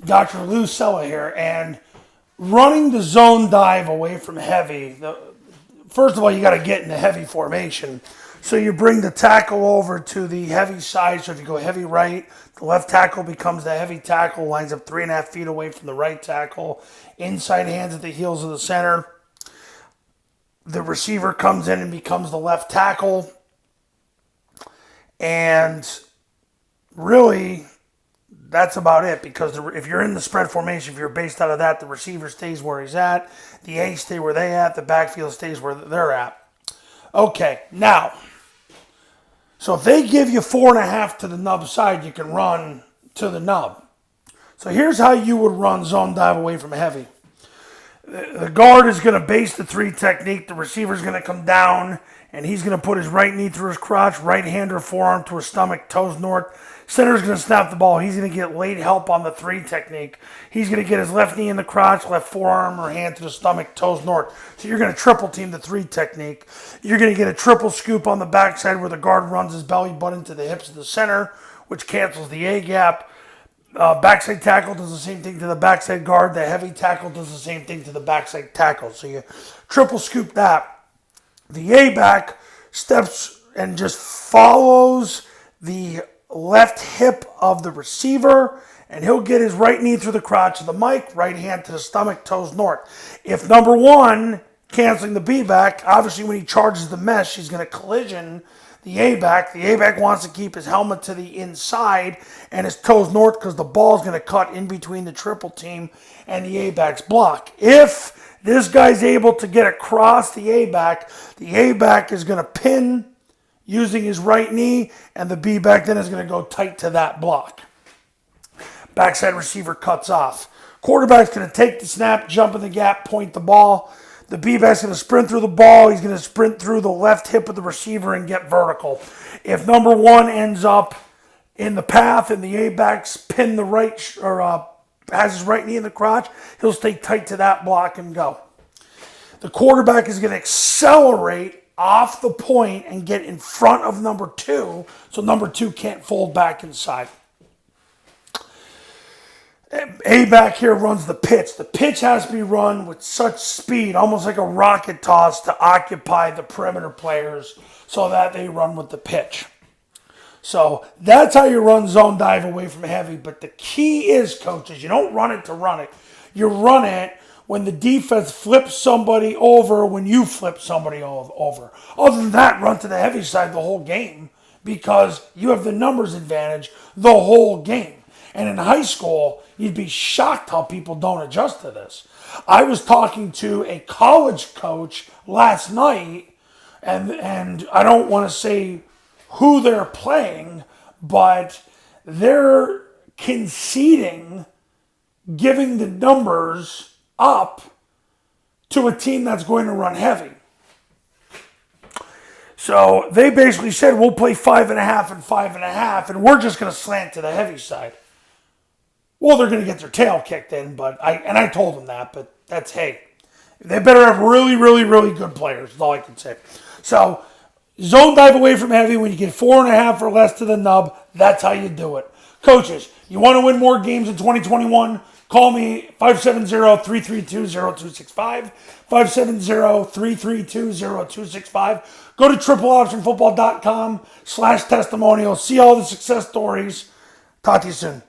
Dr. Lou Sella here, and running the zone dive away from heavy. First of all, you got to get in the heavy formation. So you bring the tackle over to the heavy side. So if you go heavy right, the left tackle becomes the heavy tackle, lines up 3.5 feet away from the right tackle. Inside hands at the heels of the center. The receiver comes in and becomes the left tackle. And really, that's about it, because if you're in the spread formation, if you're based out of that, the receiver stays where he's at, the A stay where they at, the backfield stays where they're at. Okay, now, so if they give you 4.5 to the nub side, you can run to the nub. So here's how you would run zone dive away from heavy. The guard is going to base the 3 technique. The receiver's going to come down, and he's going to put his right knee through his crotch, right hand or forearm to his stomach, toes north. Center's going to snap the ball. He's going to get late help on the 3 technique. He's going to get his left knee in the crotch, left forearm or hand to the stomach, toes north. So you're going to triple team the 3 technique. You're going to get a triple scoop on the backside where the guard runs his belly button to the hips of the center, which cancels the A gap. Backside tackle does the same thing to the backside guard. The heavy tackle does the same thing to the backside tackle. So you triple scoop that. The A back steps and just follows the left hip of the receiver, and he'll get his right knee through the crotch of the mic, right hand to the stomach, toes north. If number 1, canceling the B back, obviously when he charges the mesh, he's going to collision the A back. The A back wants to keep his helmet to the inside and his toes north, because the ball is going to cut in between the triple team and the A back's block. If this guy's able to get across the A back is going to pin using his right knee, and the B back then is going to go tight to that block. Backside receiver cuts off. Quarterback's going to take the snap, jump in the gap, point the ball. The B back's going to sprint through the ball. He's going to sprint through the left hip of the receiver and get vertical. If number 1 ends up in the path and the A back's pin the right, or has his right knee in the crotch, he'll stay tight to that block and go. The quarterback is going to accelerate off the point and get in front of number 2, so number 2 can't fold back inside. A back here runs the pitch. The pitch has to be run with such speed, almost like a rocket toss, to occupy the perimeter players so that they run with the pitch. So that's how you run zone dive away from heavy. But the key is, coaches, you don't run it to run it. You run it when the defense flips somebody over, when you flip somebody over. Other than that, run to the heavy side the whole game, because you have the numbers advantage the whole game. And in high school, you'd be shocked how people don't adjust to this. I was talking to a college coach last night, and I don't want to say who they're playing, but they're conceding giving the numbers up to a team that's going to run heavy. So they basically said, we'll play 5.5 and 5.5, and we're just going to slant to the heavy side. Well, they're going to get their tail kicked in, but I told them that, but that's, hey, they better have really, really, really good players, is all I can say. So zone dive away from heavy when you get 4.5 or less to the nub. That's how you do it. Coaches, you want to win more games in 2021? Call me 570-332-0265, 570-332-0265. Go to tripleoptionfootball.com/testimonial. See all the success stories. Talk to you soon.